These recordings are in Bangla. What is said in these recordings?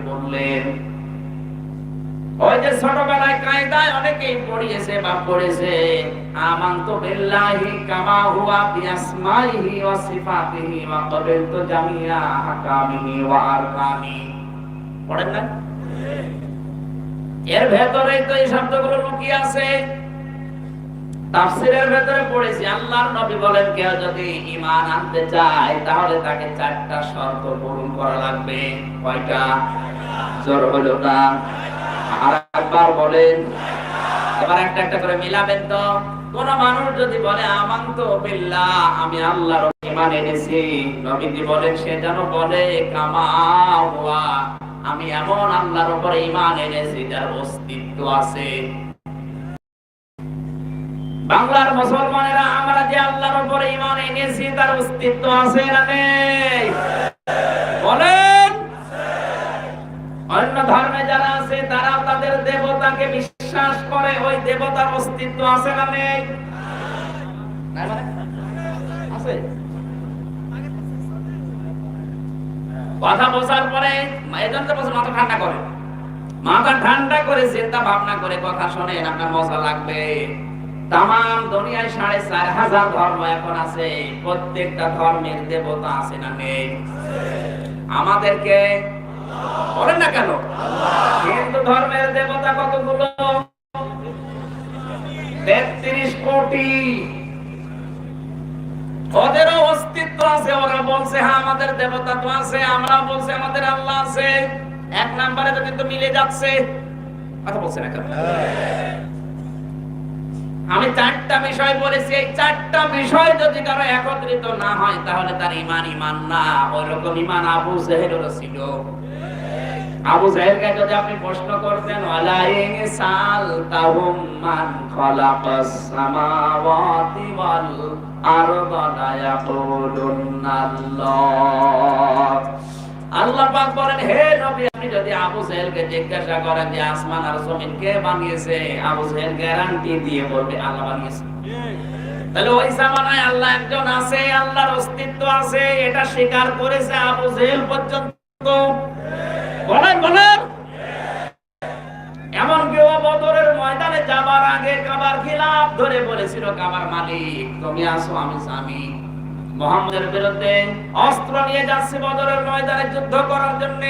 বললেন ওই যে ছোটবেলায় কায়দায় অনেকেই পড়িয়েছে বা পড়েছে আমানতু বিল্লাহি কামা হুয়া বিআসমাইহি ওয়া সিফাতিহি ওয়া ক্বাবিলতু জামিআ আহকামিহি ওয়া আরকানি। পড়েন না? এর ভেতরেই তো এই শব্দগুলো লুকিয়ে আছে। তাফসীরের ভেতরে পড়েছি আল্লাহর নবী বলেন কেউ যদি ঈমান আনতে চায় তাহলে তাকে চারটা শর্ত পূরণ করা লাগবে। কয়টা? জোর হলো না, আরেকবার বলেন। এবার একটা একটা করে মিলাবেন তো। কোন মানুষ যদি বলে আমানতু বিল্লাহ, আমি আল্লাহর ঈমান এনেছি, নবীজি বলেন সে যেন বলে কামা হুয়া, আমি এমন আল্লাহর উপরে ঈমান এনেছি যার অস্তিত্ব আছে। বাংলার মুসলমানেরা আমরা যে আল্লাহর উপরে ঈমান এনেছি তার অস্তিত্ব আছে না নেই? বলেন। অন্য ধর্মে যারা আছে তারাও তাদের দেবতাকে বিশ্বাস করে, ওই দেবতার অস্তিত্ব আছে না নেই? আছে। কথা বোঝার পরে এজন্য তো মাথা ঠান্ডা করে, মাথা ঠান্ডা করে চিন্তা ভাবনা করে কথা শোনেন, আপনার মজা লাগবে। তামাম দুনিয়ায় ৪৫০০ ধর্ম এখন আছে, প্রত্যেকটা ধর্মের দেবতা আছে না নেই? আমাদেরকে বলেন না কেন? হিন্দু ধর্মের দেবতা কতগুলো? ৩৩ কোটি। ওদেরও অস্তিত্ব আছে, ওরা বলছে হ্যাঁ আমাদের দেবতা তো আছে, আমরা বলছি আমাদের আল্লাহ আছে। এক নম্বরে তো কিন্তু মিলে যাচ্ছে। কথা বলছে না কেন? আমি চারটা বিষয় বলেছি, এই চারটা বিষয় যদি কারো একত্রিত না হয় তাহলে তার ঈমান না। ওইরকম ঈমান আবু জেহেলেরও ছিল। আবু জেহেলকে যদি আপনি প্রশ্ন করতেন ওয়ালা ইনসালতাহুম মান খালাকাস সামাওয়াতি ওয়াল আরদা লা ইয়াকুলুনাল্লাহ। আল্লাহ পাক বলেন হে নবী আপনি যদি আবু জেহেলকে জিজ্ঞাসা করেন যে আসমান আর জমিন কে বানিয়েছে, আবু জেহেল গ্যারান্টি দিয়ে বলবে আল্লাহ বানিয়েছে। তাহলে ওই জামানায় আল্লাহ একজন আছে, আল্লাহর অস্তিত্ব আছে, এটা স্বীকার করেছে আবু জেহেল পর্যন্ত। বলেন বলেন। এমন কেউ বদরের ময়দানে যাবার আগে কাবার খিলাফ ধরে বলেছিল কাবার মালিক তুমি আসো আমি স্বামী, মুহাম্মদের বিরুদ্ধে অস্ত্র নিয়ে যাচ্ছে বদরের ময়দানে যুদ্ধ করার জন্য,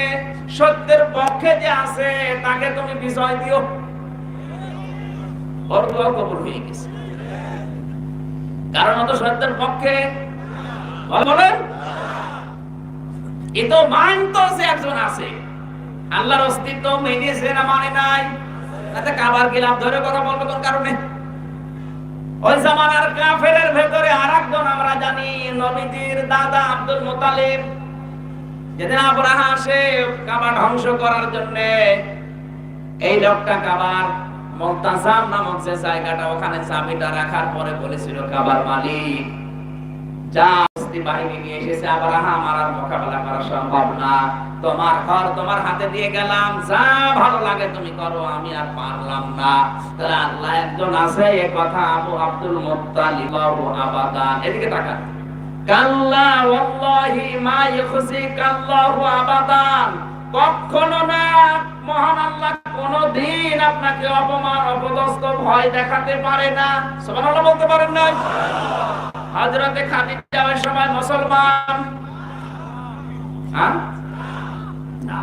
সত্যের পক্ষে যে আছে তাকে তুমি বিজয় দিও। ওর দোয়া কবুল হয়ে গেছে, কারণ ও তো সত্যের পক্ষে। বলেন। এ তো মানতো যে একজন আছে, আল্লাহর অস্তিত্ব মেনেছে না মানে নাই? তাতে কাবার খিলাফ ধরে কথা বলবে কোন কারণে? ওই জামানার কাফেরের ভেতরে আরেকজন আমরা জানি, নবীজির দাদা আব্দুল মুত্তালিব। যেদিন আবরাহা আসে কাবা ধ্বংস করার জন্য, এই লোকটা কাবার মুলতাজাম নামক যে জায়গাটা, ওখানে চাবিটা রাখার পরে বলেছিল কাবার মালিক যা অস্তি বাহিনী নিয়ে এসেছে আবরাহা আমার আর মোকাবেলা করা সম্ভব না, তোমার ঘর তোমার হাতে দিয়ে গেলাম, যা ভালো লাগে তুমি করো, আমি আর পারলাম না। তাহলে আল্লাহ একজন আছে, এই কথা আবু আব্দুল মুত্তালিব আবাদান। এদিকে তাকান। কাল্লা ওয়াল্লাহি মা ইখজিকাল্লাহু আবাদান। কখনো না, মহান আল্লাহ কোনদিন আপনাকে অপমান অপদস্থ ভয় দেখাতে পারে না। সুবহানাল্লাহ বলতে পারেন না? হযরতে খাদিজা ওই সময় মুসলমান, হ্যাঁ না,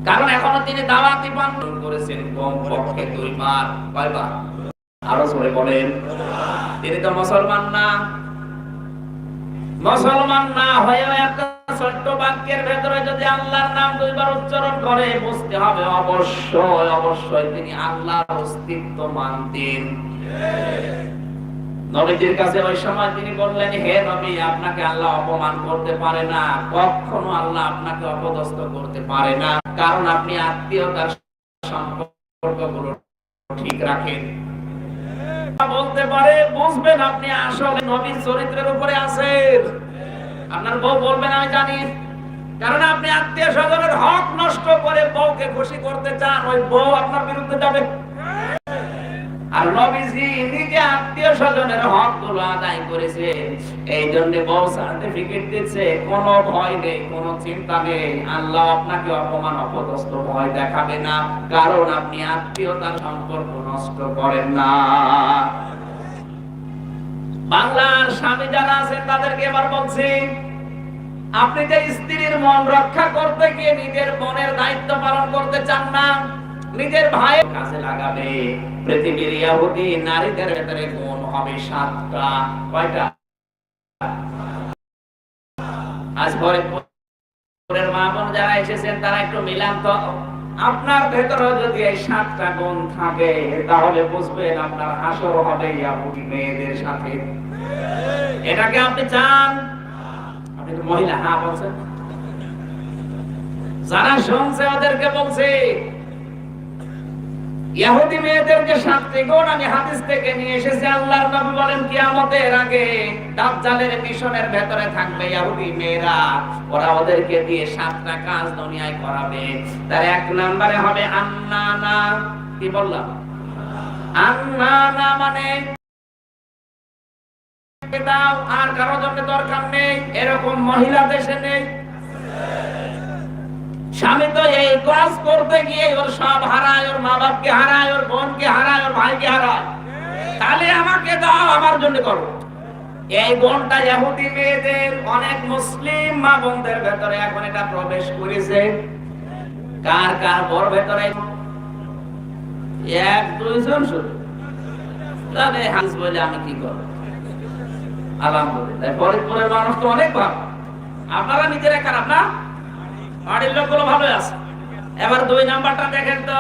কারণ এখনো তিনি দাওয়াতি পালন করেছেন কমপক্ষে 2 বার। কয়বার? আরো জোরে বলেন। তিনি তো মুসলমান না। মুসলমান না হয়েও একটা ছোট্ট বাক্যের ভেতরে যদি আল্লাহর নাম 2 বার উচ্চারণ করে বুঝতে হবে অবশ্যই অবশ্যই তিনি আল্লাহর অস্তিত্ব মানতেন। নবীজির কাছে ওই সময় তিনি বললেন হে নবী আপনাকে আল্লাহ অপমান করতে পারে না, কখনো আল্লাহ আপনাকে অপদস্থ করতে পারে না, কারণ আপনি আত্মীয়তার সম্পর্কগুলো ঠিক রাখেন। বলতে পারে বুঝবেন আপনি আসলে নবীর চরিত্রের উপরে আছেন। আপনার বউ বলবেন আমি জানি, কারণ আপনি আত্মীয় স্বজনের হক নষ্ট করে বউকে খুশি করতে চান, ওই বউ আপনার বিরুদ্ধে যাবে। আর নবীজি নিজে আত্মীয় স্বজনের হক গুলো আদায় করেছে, এই জন্য বউ সার্টিফিকেট দিচ্ছে। কোনো ভয় নেই, কোনো চিন্তা নেই, আল্লাহ আপনাকে অপমান অপদস্থ ভয় দেখাবে না, কারণ আপনি আত্মীয়তার সম্পর্ক নষ্ট করেন না। বাংলার স্বামী যারা আছেন তাদেরকে এবার বলছি, আপনি যে স্ত্রীর মন রক্ষা করতে গিয়ে নিজের মনের দায়িত্ব পালন করতে চান না, নিজের ভাইয়ের কাছে লাগাবে। পৃথিবীর ইহুদি নারীদের ভেতরে গুণ হবে 7টা। কয়টা? আজ পরের মা বোন যারা এসেছেন তারা একটু মিলান তো। আপনার ভেতরে যদি এই 7টা গুণ থাকে তাহলে বুঝবেন আপনার হাসর হবে ইহুদি মেয়েদের সাথে। এটাকে আপনি চান? আপনি তো মহিলা, হ্যাঁ বলছেন। যারা শুনছে ওদেরকে বলছে, ইহুদি মেয়েদের যে 7টি গুণ আমি হাদিস থেকে নিয়ে এসেছি, আল্লাহর নবী বলেন কিয়ামতের আগে দাজ্জালের মিশনের ভেতরে থাকবে ইহুদি মেয়েরা, ওরা ওদেরকে দিয়ে 7টা কাজ দুনিয়ায় করাবে। তার 1 নম্বরে হবে আন্নানা। কি বললাম? আন্নানা মানে দাও, আর কারো জন্য দরকার নেই, এরকম মহিলা দেশে নেই। স্বামী তো এই কাজ করতে গিয়ে ওর সব হারায়, ওর মা বাপকে হারায়, ওর বোনকে হারায়, ওর ভাইকে হারায়। তাহলে আমাকে দাও, আমার জন্য করো। এই গুণটা ইহুদি মেয়েদের, অনেক মুসলিম মা বোনদের ভেতরে এখন এটা প্রবেশ করেছে। কার কার বড় ভেতরে? 1-2 জন শুধু। তবে হাদিস বলে আমি কি করব? আলহামদুলিল্লাহ, ফরিদপুরের মানুষ তো অনেক ভালো। আপনারা নিজেরা খারাপ না, বাড়ির লোকগুলো ভালো আছে। এবার 2 নাম্বারটা দেখেন তো।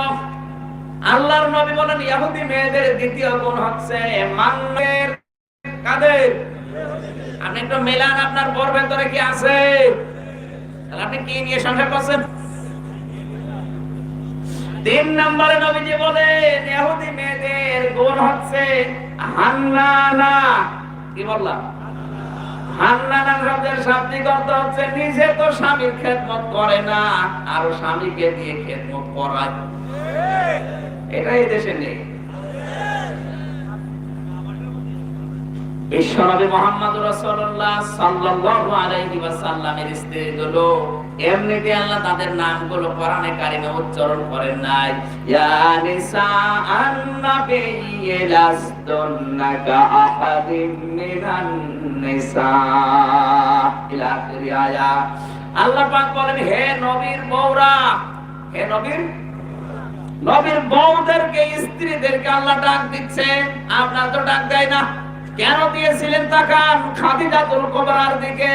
আল্লাহর নবী বলেন ইহুদি মেয়েদের দ্বিতীয় গুণ হচ্ছে মান্নের। কাদের? আপনি একটু মেলান, আপনার বর ভেতরে কি আছে? তাহলে আপনি কি নিয়ে সংসার করছেন? 3 নম্বরে নবীজি বলেন ইহুদি মেয়েদের গুণ হচ্ছে হান্নানা। কি বললাম? হান্নানা শব্দের শাব্দিক অর্থ হচ্ছে নিজে তো স্বামীর খেদমত করে না, আর স্বামীকে দিয়ে খেদমত করায়। এটা এই দেশে নেই। বিশ্বনবী মুহাম্মদুর রাসূলুল্লাহ সাল্লাল্লাহু আলাইহি ওয়াসাল্লামের স্ত্রীগুলো এমনিতে আল্লাহ তাদের নামগুলো কোরআনে কারিমে উচ্চারণ করেন নাই। ইয়া নিসা আন-নাবিয়্যি লাস্তুন্না কাআহাদিম মিনান নিসা ইলা আখির আয়াত। আল্লাহ পাক বলেন হে নবীর বউরা, হে নবীর বউদেরকে, স্ত্রীদেরকে আল্লাহ ডাক দিচ্ছেন, আপনার তো ডাক দেয় না। কেন দিয়েছিলেন? তাকান খাদিজাতুল কুবরার দিকে।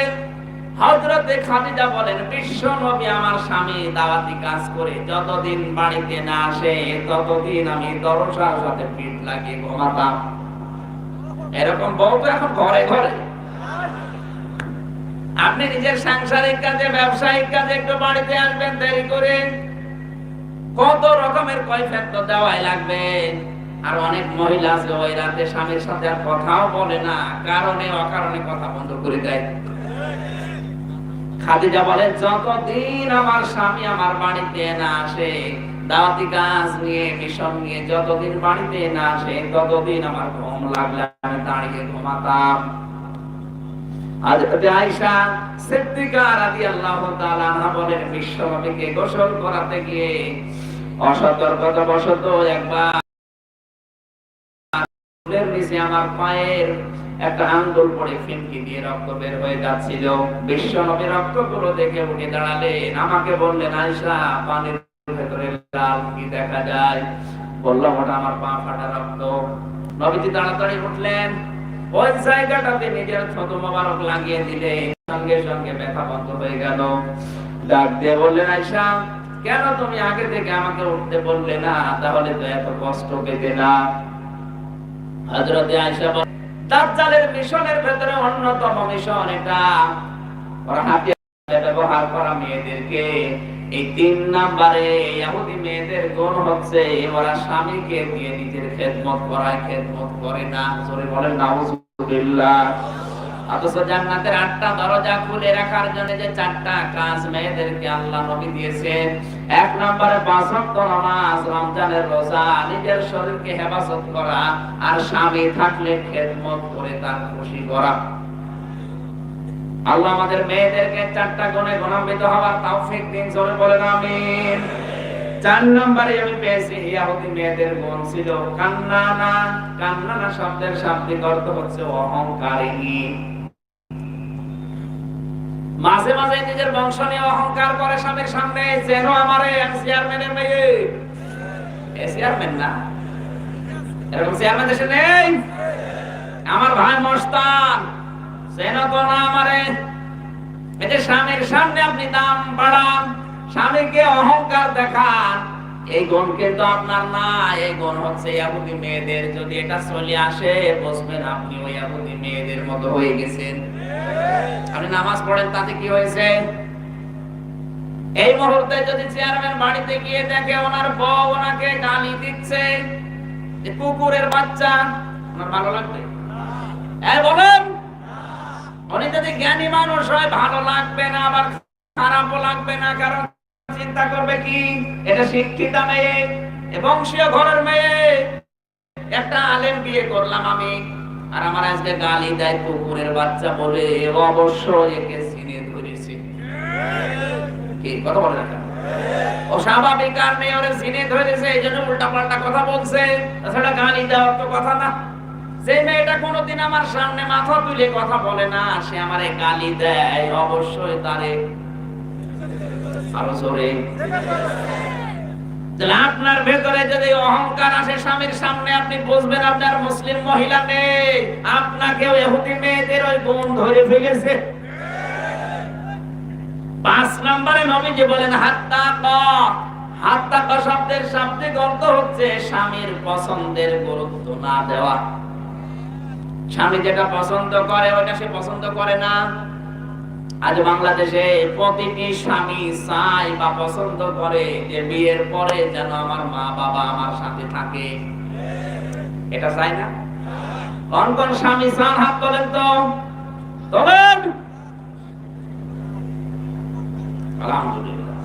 হযরতে খাদিজা বলেন বিশ্ব নবী আমার স্বামী দাওয়াতি কাজ করে যতদিন বাড়িতে না আসে ততদিন আমি দরজার সাথে পিঠ লাগিয়ে ঘুমাতাম। এরকম বউ তো এখন ঘরে ঘরে। আপনি নিজের সাংসারিক কাজে, ব্যবসায়িক কাজে একটু বাড়িতে আসবেন দেরি করে, কত রকমের কৈফিয়ত তো দেওয়াই লাগবে। আর অনেক মহিলা আছে ওই রাতে স্বামীর সাথে আর কথাও বলে না, কারণে অকারণে কথা বন্ধ করে দেয়। খাদিজা বলে যতদিন আমার স্বামী আমার বাড়িতে না আসে, দাওয়াতি কাজ নিয়ে, মিশন নিয়ে যতদিন বাড়িতে না আসে ততদিন আমার ঘুম লাগলে আমি দাঁড়িয়ে ঘুমাতাম। হযরত আয়েশা সিদ্দিকা রাদিয়াল্লাহু তাআলা আনহা বলেন বিশ্বনবীকে গোসল করাতে গিয়ে অসতর্কতাবশত একবার নিচে আমার পায়ের একটা আঙ্গুল পড়ে ফিনকি দিয়ে রক্ত বের হয়ে যাচ্ছিল। বিশ্বনবী রক্তগুলো দেখে উঠে দাঁড়ালেন, আমাকে বললেন আয়েশা পানির ভেতরে লাল কি দেখা যায়? বললাম ওটা আমার পা ফাটা রক্ত। নবীজি তাড়াতাড়ি উঠলেন, ওই জায়গাটাতে নিজের থুতু মোবারক লাগিয়ে দিলেন, সঙ্গে সঙ্গে ব্যথা বন্ধ হয়ে গেল। ডাক দিয়ে বললেন আয়েশা কেন তুমি আগে থেকে আমাকে উঠতে বললে না? তাহলে তো এত কষ্ট পেতে না। হযরতে আয়েশা বলেন দাজ্জালের মিশনের ভেতরে অন্যতম মিশন এটা, ওরা হাতিয়ার ব্যবহার করা মেয়েদেরকে। এই 3 নম্বরে ইহুদি মেয়েদের গুণ হচ্ছে ওরা স্বামীকে দিয়ে নিজের খেদমত করায়, খেদমত করে না। জোরে বলেন নাউজুবিল্লাহ। অথচ জান্নাতের 8টা দরজা খুলে রাখার জন্য যে 4টা কাজ মেয়েদেরকে আল্লাহ নবী দিয়েছেন। 1 নম্বরে 5 ওয়াক্ত নামাজ, রমজানের রোজা, নিজের শরীরকে হেফাজত করা, আর স্বামী থাকলে খেদমত করে তার খুশি করা। আল্লাহ আমাদের মেয়েদেরকে 4টা গুণে গুণান্বিত হওয়ার তৌফিক দিন, জোরে বলেন আমিন। 4 নম্বরে আমি পেয়েছি ইহুদি মেয়েদের গুণ ছিল কান্নানা। কান্নানা শব্দের শাব্দিক অর্থ হচ্ছে অহংকারিণী। মাঝে মাঝে নিজের বংশ নিয়ে অহংকার করে স্বামীর সামনে, যেন আমারে চেয়ারম্যানের মেয়ে। চেয়ারম্যান না, এরকম চেয়ারম্যান দেশে নেই। আমার ভাই মস্তান, যেন তো না আমারে। এই যে স্বামীর সামনে আপনি দাম বাড়ান, স্বামীকে অহংকার দেখান, এই গুণ কিন্তু আপনার না, এই গুণ হচ্ছে ইহুদি মেয়েদের। যদি এটা চলে আসে, বুঝবেন আপনি ওই ইহুদি মেয়েদের মতো হয়ে গেছেন। আপনি নামাজ পড়েন, তাতে কি হয়েছে? এই মুহূর্তে যদি চেয়ারম্যান বাড়িতে গিয়ে দেখে ওনার বউ ওনাকে গালি দিচ্ছে, যে কুকুরের বাচ্চা, ওনার ভালো লাগবে? বলেন, উনি যদি জ্ঞানী মানুষ হয় ভালো লাগবে না, আবার খারাপও লাগবে না। কারণ চিন্তা করবে কি, এটা শিক্ষিতা মেয়ে, বংশীয় ঘরের মেয়ে, একটা আলেম বিয়ে করলাম আমি, আর আমার আজকে গালি দেয় কুকুরের বাচ্চা বলে, অবশ্যই একে চিনে ধরেছি। কি কথা বলে না? ও স্বাভাবিক আর মেয়ে ওরে চিনে ধরেছে, এই জন্য উল্টা পাল্টা কথা বলছে। তাছাড়া গালি দেওয়ার তো কথা না। যে মেয়েটা কোনোদিন আমার সামনে মাথা তুলে কথা বলে না, সে আমারে গালি দেয়, অবশ্যই তারে আরো জোরে। আপনার ভেতরে যদি অহংকার আসে স্বামীর সামনে, আপনি বুঝবেন আপনার মুসলিম মহিলা নেই, আপনাকেও ইহুদি মেয়েদের ওই গুণ ধরে ফেলেছে। 5 নম্বরে নবীজি বলেন হাত্তাকা শব্দের শাব্দিক অর্থ হচ্ছে স্বামীর পছন্দের গুরুত্ব না দেওয়া। স্বামী যেটা পছন্দ করে ওটা সে পছন্দ করে না। আজ বাংলাদেশে প্রতিটি স্বামী চায় বা পছন্দ করে যে বিয়ের পরে যেন আমার মা বাবা আমার সাথে থাকে। এটা চায় না? কোন কোন স্বামী চান হাত তোলেন তো, তোলেন। আলহামদুলিল্লাহ।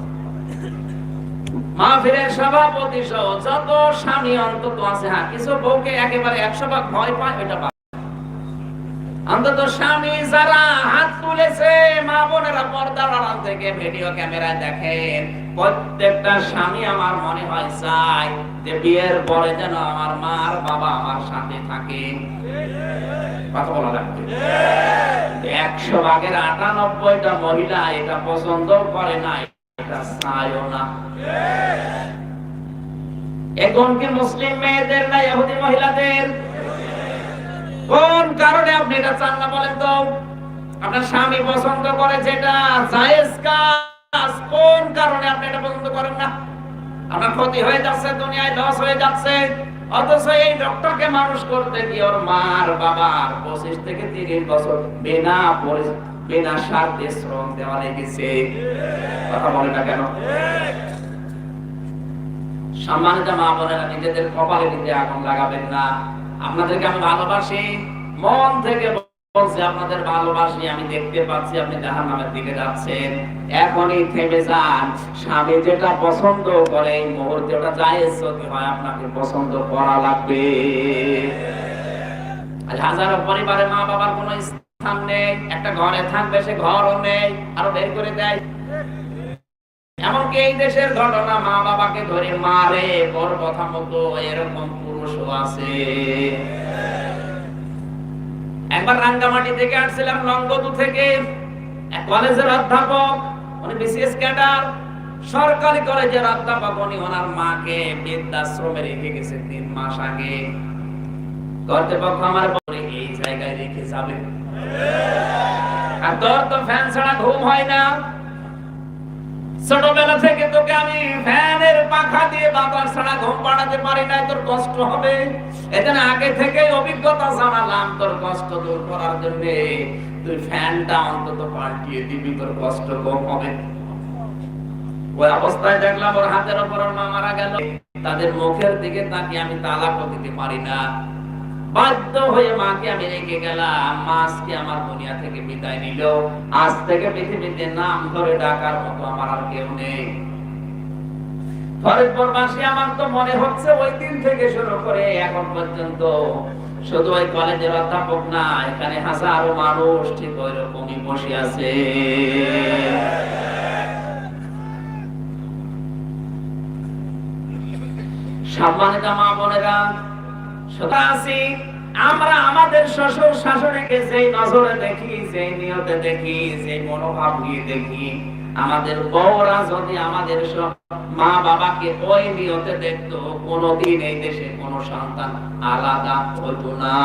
মাহফিলের সভাপতি সহ যত স্বামী অন্তত আছে, হ্যাঁ কিছু বউকে একেবারে 100 ভাগ ভয় পায়, ওইটা অন্তত স্বামী যারা হাত তুলেছে, মা বোনেরা পর্দার আড়াল থেকে ভিডিও ক্যামেরায় দেখেন, প্রত্যেকটা স্বামী আমার মনে হয় চায় যে বিয়ের পরে যেন আমার মা আর বাবা আমার সাথে থাকে। কথা বলা লাগবে। 100 ভাগের 98টা মহিলা এটা পছন্দ করে না, এটা চায়ও না। এখন কি মুসলিম মেয়েদের না ইহুদি মহিলাদের? কোন কারণে আপনি এটা চান না বলেন তো? আপনার স্বামী পছন্দ করে যেটা জায়েজ কাজ, কোন কারণে আপনি এটা পছন্দ করেন না? আপনার ক্ষতি হয়ে যাচ্ছে, দুনিয়ায় লস হয়ে যাচ্ছে। অথচ এই লোকটাকে মানুষ করতে গিয়ে ওর মার বাবার 25 থেকে 30 বছর বিনা স্বার্থে শ্রম দেওয়া লেগেছে। কথা বলে না কেন? সম্মানিত মা বোনেরা, নিজেদের কপালে নিজে আগুন লাগাবেন না। আপনাদেরকে আমি ভালোবাসি, মন থেকে বলছি আপনাদের ভালোবাসি। আমি দেখতে পাচ্ছি আপনি জাহান্নামের দিকে যাচ্ছেন, এখনই থেমে যান। স্বামী যেটা পছন্দ করে এই মুহূর্তে ওটা জায়েজ যদি হয় আপনাকে পছন্দ করা লাগবে। আজ হাজারো পরিবারে মা বাবার কোনো স্থান নেই, একটা ঘরে থাকবে সে ঘরও নেই, আরো বের করে দেয়। এমনকি এই দেশের ঘটনা, মা বাবাকে ধরে মারে বড় কথা মতো, এরকম পুরুষও আছে। একবার রাঙ্গামাটি থেকে আসছিলাম, লংগদু থেকে, এক কলেজের অধ্যাপক, উনি বিসিএস ক্যাডার, সরকারি কলেজের অধ্যাপক। উনি ওনার মাকে বৃদ্ধাশ্রমে রেখে গেছে 3 মাস আগে। কর্তৃপক্ষ আমার বলে এই জায়গায় রেখে যাবে, আর তোর তো ফ্যান ছাড়া ঘুম হয় না। ছোটবেলা থেকে তোকে আমি ফ্যানের পাখা দিয়ে বাতাস ছাড়া ঘুম পাড়াতে পারি না, তোর কষ্ট হবে। এজন্য আগে থেকে অভিজ্ঞতা জানালাম, তোর কষ্ট দূর করার জন্য তুই ফ্যানটা অন্তত পাল্টিয়ে দিবি, তোর কষ্ট কম হবে। ওই অবস্থায় দেখলাম ওর হাতের উপর ওর মা মারা গেল। তাদের মুখের দিকে তাকিয়ে আমি তালাকও দিতে পারি না। বাধ্য হয়ে মাকে আমি রেখে গেলাম। মা আজকে আমার দুনিয়া থেকে বিদায় নিল। আজ থেকে পৃথিবীতে নাম ধরে ডাকার মতো আমার আর কেউ নেই। ফরিদপুরবাসী, আমার তো মনে হচ্ছে ওই দিন থেকে শুরু করে এখন পর্যন্ত শুধু ওই কলেজের অধ্যাপক না, এখানে হাজারো মানুষ ঠিক ওই রকমই বসে আছে। সম্মানিত মা বোনেরা, আমরা আমাদের শ্বশুর শাশুড়িকে যেই নজরে দেখি, যেই নিয়তে দেখি, যেই মনোভাব নিয়ে দেখি, আমাদের বউরা যদি আমাদের মা বাবাকে ওই নিয়তে দেখতো, কোনদিন এই দেশে কোন সন্তান আলাদা হতো না।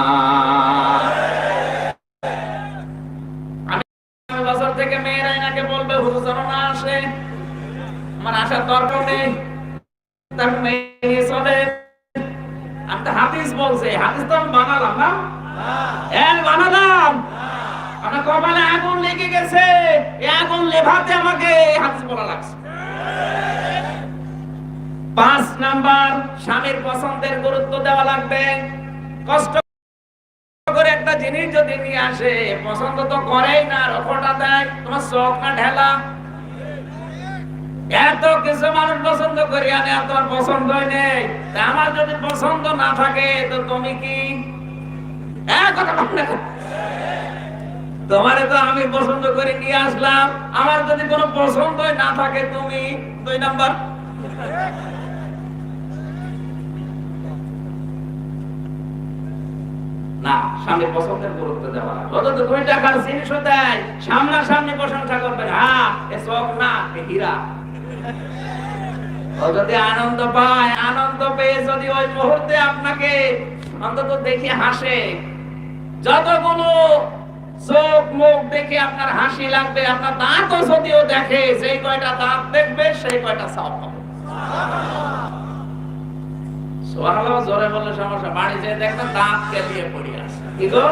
আমি বছর থেকে মেয়েরা এনাকে বলবে হুজুর যেন না আসে, আমার আসার দরকার নেই, তার মেয়ে চলে। আমি তো হাদিস বলছে, হাদিস তো আমি বানালাম না, বানালাম। আমার কপালে আগুন লেগে গেছে, এই আগুন লেভাতে আমাকে হাদিস বলা লাগছে। 5 নাম্বার, স্বামীর পছন্দের গুরুত্ব দেওয়া লাগবে। কষ্ট করে একটা জিনিস যদি নিয়ে আসে, পছন্দ তো করেই না, রফটা দেয়, তোমার চোখ না ঢেলা। এত কিছু মানুষ পছন্দ করি আনে, আর তোমার পছন্দই নেই। আমার যদি পছন্দ না থাকে তো তুমি কি তোমারে তো আমি পছন্দ করে নিয়ে আসলাম, আমার যদি কোনো পছন্দই না থাকে তুমি 2 নাম্বার। না, স্বামী পছন্দের গুরুত্ব দেওয়া লাগবে। অত 2 টাকার জিনিসও দেয়, সামনাসামনি প্রশংসা করবেন, হ্যাঁ এ চোখ না, এ হীরা। ও যদি আনন্দ পায়, আনন্দ পেয়ে যদি ওই মুহূর্তে আপনাকে অন্তত দেখে হাসে, যতগুলো চোখ মুখ দেখে আপনার হাসি লাগবে, আপনার দাঁতও যদিও দেখে, যেই কয়টা দাঁত দেখবে সেই কয়টা সওয়াব পাবে। সুবহানাল্লাহ জোরে বললে সমস্যা, বাড়ি যেয়ে দেখবেন দাঁত কেলিয়ে পড়ে আছে। কি গো,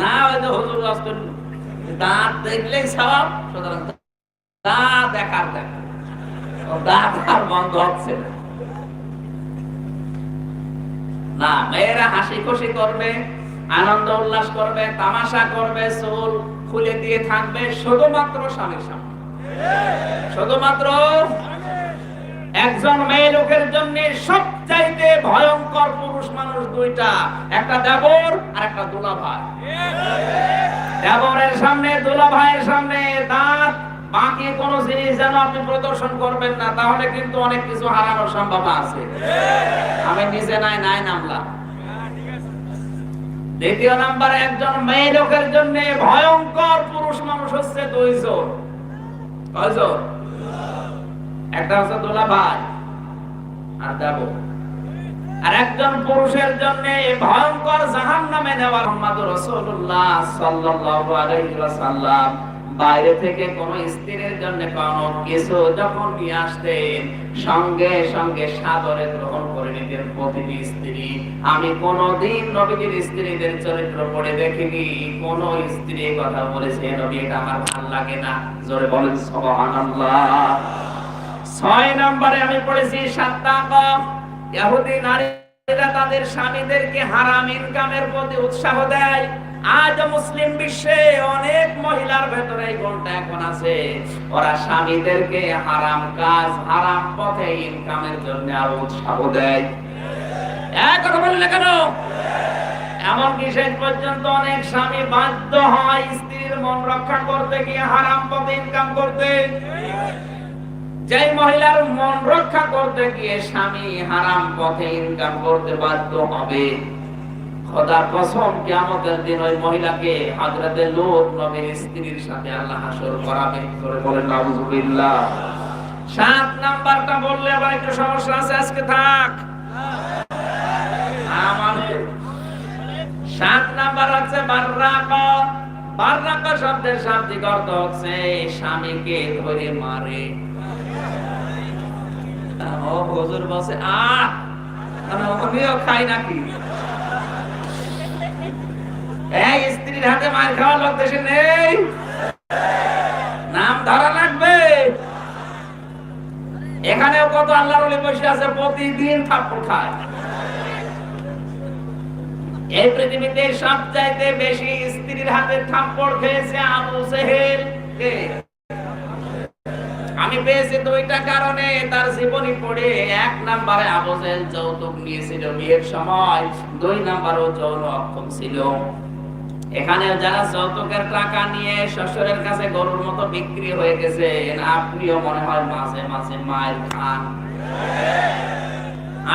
না ওই যে হুজুর আজকে দাঁত দেখলেই সওয়াব, সুতরাং দাঁত দেখার দেখা, দাঁত আর বন্ধ হচ্ছে না। মেয়েরা হাসি খুশি করবে, আনন্দ উল্লাস করবে, তামাশা করবে, চুল খুলে দিয়ে থাকবে শুধুমাত্র স্বামীর সামনে। শুধুমাত্র একজন মেয়ে লোকের জন্য সবচাইতে ভয়ঙ্কর পুরুষ মানুষ 2টা, একটা দেবর আর একটা দুলাভাই। দেবরের সামনে, দুলাভাইয়ের সামনে দাঁত, বাকি কোন জিনিস যেন আপনি প্রদর্শন করবেন না, তাহলে কিন্তু অনেক কিছু হারানোর সম্ভাবনা আছে। আমি নিজে নাই নামলাম। 2 নাম্বার, একজন মেয়ে লোকের জন্য ভয়ঙ্কর পুরুষ মানুষ হচ্ছে 2 জন। কয়জন? একটা হচ্ছে দুলাভাই আর দেবর। আর একজন পুরুষের জন্য ভয়ঙ্কর জাহান্নামে নেওয়া মুহাম্মদ রাসূলুল্লাহ সাল্লাল্লাহু আলাইহি ওয়াসাল্লাম বাইরে থেকে কোন স্ত্রীর জন্য কোনো কিছু যখন নিয়ে আসতেন, সঙ্গে সঙ্গে সাদরে গ্রহণ করে নিতেন প্রতিটি স্ত্রী। আমি কোনদিন নবীর স্ত্রীদের চরিত্র পড়ে দেখিনি কোন স্ত্রী কথা বলেছে নবী এটা আমার ভালো লাগে না। জোরে বলেন সুবহানাল্লাহ। 6 নম্বরে আমি পড়েছি সাত্তাকা, ইহুদি নারীরা তাদের স্বামীদেরকে হারাম ইনকামের প্রতি উৎসাহ দেয়। আজ মুসলিম বিশ্বে অনেক মহিলার ভেতরে এই গুণটা এখন আছে, ওরা স্বামীদেরকে হারাম কাজ, হারাম পথে ইনকামের জন্য আরো উৎসাহ দেয়। এক কথা বললে কেন? এমনকি শেষ পর্যন্ত অনেক স্বামী বাধ্য হয় স্ত্রীর মন রক্ষা করতে গিয়ে হারাম পথে ইনকাম করতে। যে মহিলার মন রক্ষা করতে গিয়ে স্বামী হারাম পথে ইনকাম করতে বাধ্য হবে, খোদার কসম কিয়ামতের দিন ওই মহিলাকে হযরতে লূত নবীর স্ত্রীর সাথে আল্লাহ হাসর করাবে। করে বলেন নাউযুবিল্লাহ। 7 নাম্বারটা বললে আবার একটু সমস্যা আছে, আজকে থাক। আমাদের 7 নাম্বার হচ্ছে বাররাকা। বাররাকা শব্দের শাব্দিক অর্থ হচ্ছে স্বামীকে ধরে মারে। ও হুজুর বসে আমিও খাই নাকি? এই স্ত্রীর হাতে মার খাওয়া লোক দেশে নেই, নাম ধরা লাগবে। এখানেও কত আল্লাহর ওলি বসে আছে প্রতিদিন থাপ্পড় খায়। এই পৃথিবীতে সবচাইতে বেশি স্ত্রীর হাতে থাপ্পড় খেয়েছে আবু জেহেল। কে? আমি পেয়েছি দুইটা কারণে তার জীবনী পড়ে। এক নম্বরে আবু জেহেল যৌতুক নিয়েছিল বিয়ের সময়, দুই নম্বরে যৌন অক্ষম ছিল। এখানে যারা যৌতুকের টাকা নিয়ে শ্বশুরের কাছে গরুর মতো বিক্রি হয়ে গেছে, আপনিও মনে হয় মাঝে মাঝে মায়ের খান।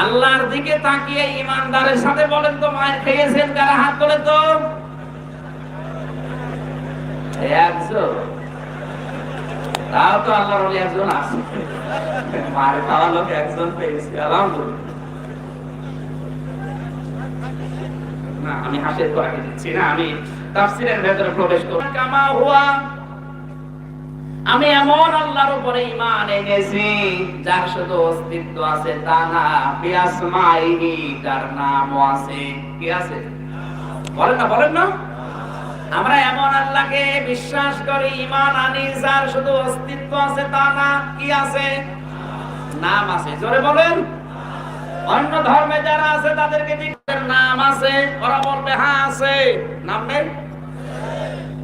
আল্লাহর দিকে তাকিয়ে ইমানদারের সাথে বলেন তো মায়ের খেয়েছেন কারা? হাত তোলে তো। একজন, তাও তো আল্লাহর ওলি একজন আছে, মায়ের খাওয়া লোক একজন পেয়েছি, আলহামদুলিল্লাহ। না, আমি হাসির করে দিচ্ছি না, আমি তাফসীরের ভেতরে প্রবেশ করব। কামা হুয়া, আমি এমন আল্লাহর উপরে ঈমান এনেছি যার শুধু অস্তিত্ব আছে তা না, বিআসমাইহি, তার নামও আছে। কি আছে? বলেন না, বলেন না। আমরা এমন আল্লাহকে বিশ্বাস করি, ঈমান আনি যার শুধু অস্তিত্ব আছে তা না, কি আছে? নাম আছে। জোরে বলেন। অন্য ধর্মে যারা আছে তাদেরকে জিজ্ঞেস নাম আছে, ওরা বলবে হ্যাঁ আছে। নাম নেই?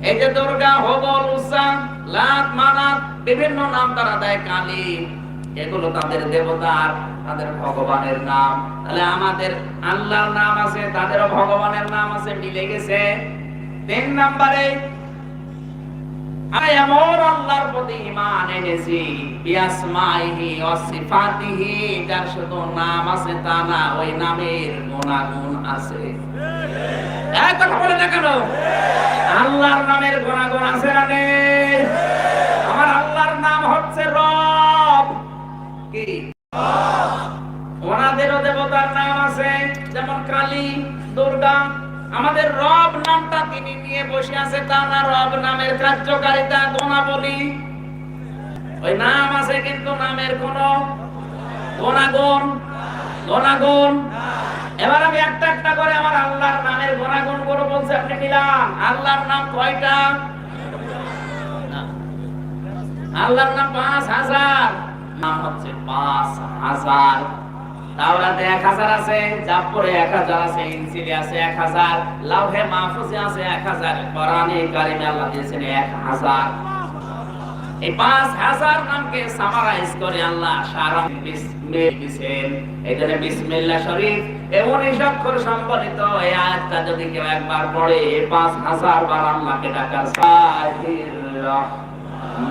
এই যে দুর্গা, হবল, উজ্জা, লাত, মানাত, বিভিন্ন নাম তারা দেয়, কালী, এগুলো তাদের দেবতার, তাদের ভগবানের নাম। তাহলে আমাদের আল্লাহর নাম আছে, তাদেরও ভগবানের নাম আছে, মিলে গেছে। তিন নম্বরে আমি এমন আল্লাহর প্রতি ঈমান এনেছি, বিআসমাইহি ওয়া সিফাতিহি, যার শুধু নাম আছে তা না, ওই নামের গুণাগুণ আছে। এক কথা বলে না কেন? আল্লাহর নামের গুণাগুণ আছে না নেই? আমার আল্লাহর নাম হচ্ছে রব। কি? ওনাদেরও দেবতার নাম আছে, যেমন কালী, দুর্গা। আমাদের রব নামটা তিনি নিয়ে বসে আছে তা না, রব নামের কার্যকারিতা, গুণাবলী, ওই নাম আছে, কিন্তু নামের কোন গুণাগুণ। এবার আমি একটা একটা করে আমার আল্লাহর নামের গুণাগুণ গুলো বলছি, আপনি মিলান। আল্লাহর নাম কয়টা? আল্লাহর নাম 5000। নাম হচ্ছে 5000। তাওরাতে 1000 আছে, জাবরে 1000 আছে, ইনজিলে আছে 1000, লাউহে মাহফুজে আছে 1000, কোরআনে কারিমে আল্লাহ দিয়েছেন 1000। এই 5000 নামকে সামারাইজ করে আল্লাহ সারা বিসমিল্লাহ দিয়েছেন। এখানে বিসমিল্লাহ শরীফ এমন অক্ষর সম্বলিত এই আয়াতটা যদি কেউ একবার পড়ে, 5000 বার আল্লাহকে ডাকার সাহির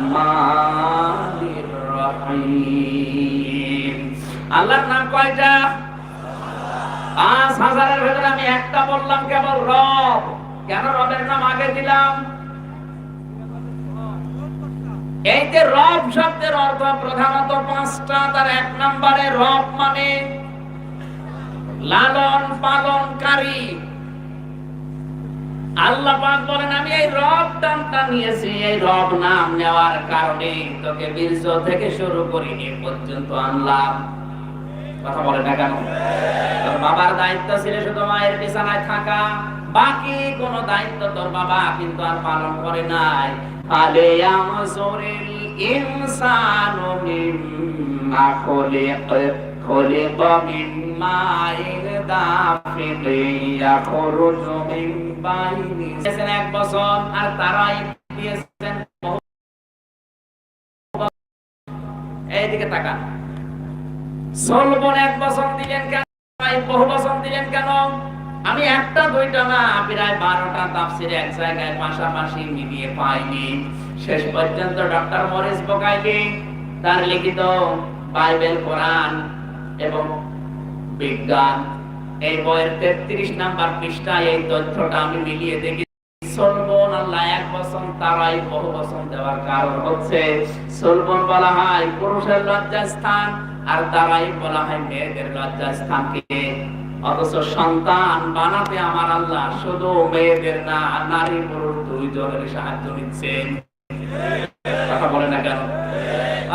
রহমানির রহিম। আল্লাহর নাম কয়টা? 5000 এর ভেতরে আমি একটা বললাম কেবল, রব। কেন রবের নাম আগে দিলাম? এই যে রব শব্দের অর্থ প্রধানত 5টা। তার এক নম্বরে রব মানে লালন পালনকারী। আল্লাহ পাক বলেন আমি এই রব নামটা নিয়েছি, এই রব নাম নেওয়ার কারণে তোকে বীর্য থেকে শুরু করে এ পর্যন্ত আনলাম। কথা বলে না কেন? তোর বাবার দায়িত্ব ছিল শুধু মায়ের বিছানায় থাকা, বাকি কোন দায়িত্ব তোর বাবা কিন্তু আর পালন করে নাই। আলিয়ামসুরিল ইনসানু মিম্মা খুলিকা মিন মাইন দাফিকিন ইয়াখরুজু মিন বাইনি। এক বছর আর তারাই দিয়েছেন। এইদিকে তাকান। সলমন 1 বছর দিলেন কেন? বহু বছর দিলেন কেন? আমি একটা দুইটা না, প্রায় 12টা তাফসীর এক জায়গায় পাশাপাশি মিলিয়ে পাইনি। শেষ পর্যন্ত ডক্টর মরিস বোকাইলি তার লিখিত বাইবেল, কোরআন এবং বিজ্ঞান এই বইয়ের 33 নাম্বার পৃষ্ঠায় এই তথ্যটা আমি মিলিয়ে দেখি। সলমন আল্লাহ 1 বছর তারাই বহু বছর দেওয়ার কারণ হচ্ছে সলমন বলা হয় পুরুষের লজ্জাস্থান, আর তারাই বলা হয় মেয়েদের লজ্জাস্থানকে। অথচ সন্তান বানাতে আমার আল্লাহ শুধু মেয়েদের না, নারী পুরুষ দুইজনের সাহায্য নিচ্ছেন। কথা বলে না কেন?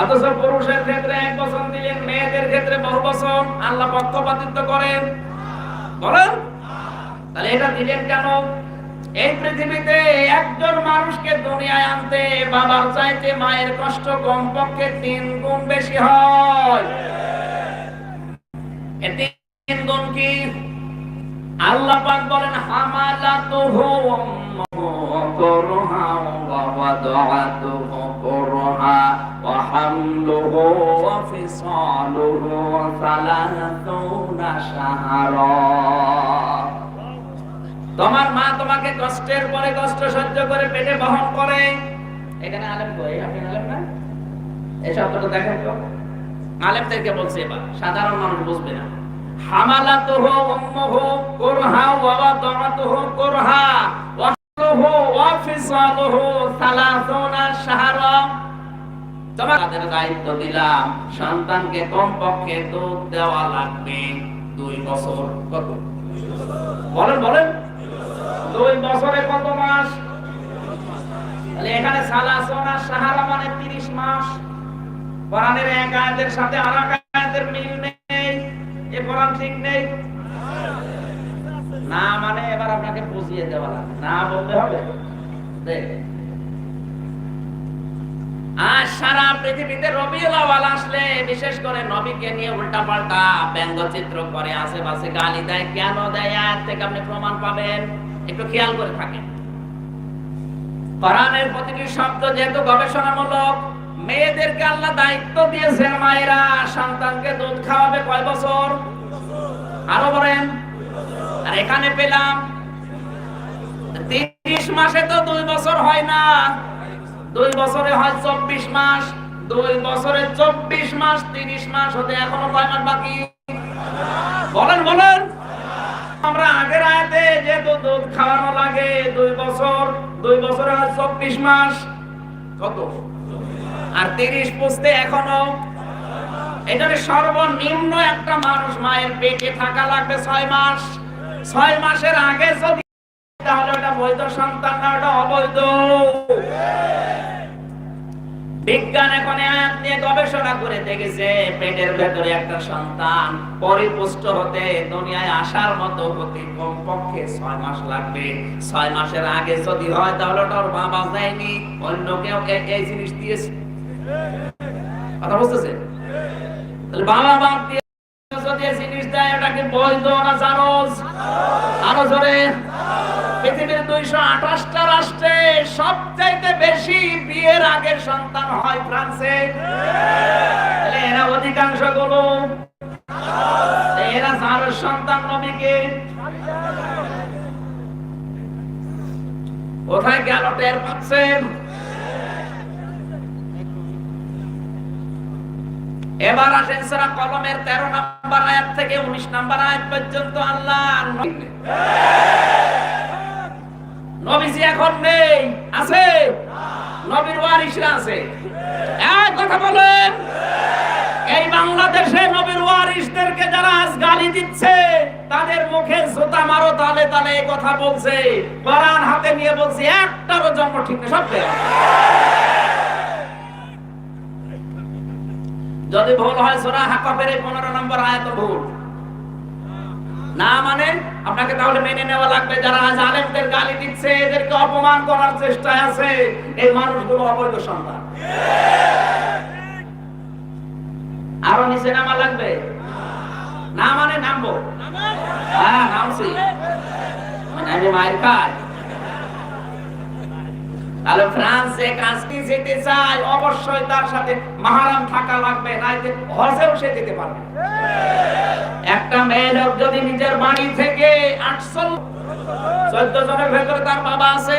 অথচ পুরুষের ক্ষেত্রে 1 বছর দিলেন, মেয়েদের ক্ষেত্রে বহু বছর। আল্লাহ পক্ষপাতিত্ব করেন? বলেন। তাহলে এটা দিলেন কেন? এই পৃথিবীতে একজন মানুষকে দুনিয়ায় আনতে বাবার চাইতে মায়ের কষ্ট কমপক্ষে 3 গুণ বেশি হয়। এই 3 গুণ কি? আল্লাহ পাক বলেন ওয়াদা'তুহু কুরহা ওয়া হামলুহু ওয়া ফিসালুহু 30 শাহরা। তোমার মা তোমাকে কষ্টের পরে কষ্ট সহ্য করে পেটে বহন করে। এখানে আলেম কই? আপনি আলেম না? এই শব্দটা দেখেন তো, আলেমদেরকে বলছে, এবার সাধারণ মানুষ বুঝবে না। হামালাতুহু উম্মুহু কুরহা ওয়া ওয়াদা'তুহু কুরহা ওয়া হামলুহু ওয়া ফিসালুহু 30 শাহরা। তোমাদের দায়িত্ব দিলাম, সন্তানকে কমপক্ষে দুধ দেওয়া লাগবে 2 বছর। কত বলেন বলেন? 2 বছরে কত মাস? তাহলে এখানে 30 শাহরা মানে 30 মাস। কোরআনের এক আয়াতের সাথে আরেক আয়াতের মিল নেই। এ কোরআন ঠিক নেই না, মানে এবার আপনাকে বুঝিয়ে দেওয়া লাগবে, না বলতে হবে। আর সারা পৃথিবীতে রবিউল আউয়াল আসলে বিশেষ করে নবীকে নিয়ে উল্টাপাল্টা ব্যঙ্গচিত্র করে, আশেপাশে গালি দেয়। কেন দেয়? আয়াত থেকে আপনি প্রমাণ পাবেন, একটু খেয়াল করে থাকেন। কোরআনের প্রতিটি শব্দ যেহেতু গবেষণামূলক, মেয়েদেরকে আল্লাহ দায়িত্ব দিয়েছেন, মায়েরা সন্তানকে দুধ খাওয়াবে কয় বছর? আরো বলেন। আর এখানে পেলাম 30 মাসে তো 2 বছর হয় না, 2 বছরে হয় 24 মাস। 2 বছরে 24 মাস, 30 মাস হতে এখনো কয় মাস বাকি? বলেন বলেন। আমরা আগের আয়াতে যে দুধ খাওয়ানো লাগে 2 বছর, 2 বছরে হয় 24 মাস। কত? আর 30 পুষতে এখনো। এখানে সর্বনিম্ন একটা মানুষ মায়ের পেটে থাকা লাগবে 6 মাস। 6 মাসের আগে যদি, তাহলে ওটা বৈধ সন্তান না, ওটা অবৈধ। বিজ্ঞান এখন আয়াত নিয়ে গবেষণা করে দেখেছে, পেটের ভেতরে একটা সন্তান পরিপুষ্ট হতে, দুনিয়ায় আসার মতো হতে কমপক্ষে 6 মাস লাগবে। 6 মাসের আগে যদি হয় তাহলে ওটা ওর বাবা দেয়নি, অন্য কেউ এই জিনিস দিয়েছে। কথা বুঝতেছে? তাহলে বাবা বাপ দিয়ে যদি এই জিনিস দেয়, ওটাকে বৈধ না জানোজ? আরো জোরে। পৃথিবীর 228টা রাষ্ট্রে সবচাইতে বেশি বিয়ের আগের সন্তান হয় ফ্রান্সে। তাহলে এরা অধিকাংশ গুলো, এরা যার সন্তান নবীকে কোথায় গেল টের পাচ্ছেন? এবার আসেন সূরা কলমের 13 নম্বর আয়াত থেকে 19 নম্বর আয়াত পর্যন্ত। আল্লাহ নবীজি এখন নেই, আছে? নবীর ওয়ারিসরা আছে। এক কথা বলেন, এই বাংলাদেশে নবীর ওয়ারিসদেরকে যারা আজ গালি দিচ্ছে, তাদের মুখে জুতা মারো, তালে তালে এই কথা বলছে। কোরআন হাতে নিয়ে বলছে, একটারও জন্ম ঠিক নেই, সব ঠিক। যদি ভুল হয় সূরা হাকাফের 15 নম্বর আয়াত ভুল না, মানে আপনাকে তাহলে মেনে নেওয়া লাগবে। যারা আজ আলেমদের গালি দিচ্ছে, এদেরকে অপমান করার চেষ্টায় আছে, এই মানুষগুলো অবৈধ সন্তান। আরো নিচে নামা লাগবে না, মানে নামবো? হ্যাঁ নামছি, মানে আমি মায়ের খাই। তাহলে ফ্রান্সে কাজটি যেতে চাই, অবশ্যই তার সাথে মাহরাম থাকা লাগবে, নাইতে হজেও সে যেতে পারবে। একটা মেয়ে লোক যদি নিজের বাড়ি থেকে 14 জনের ভেতরে তার বাবা আছে,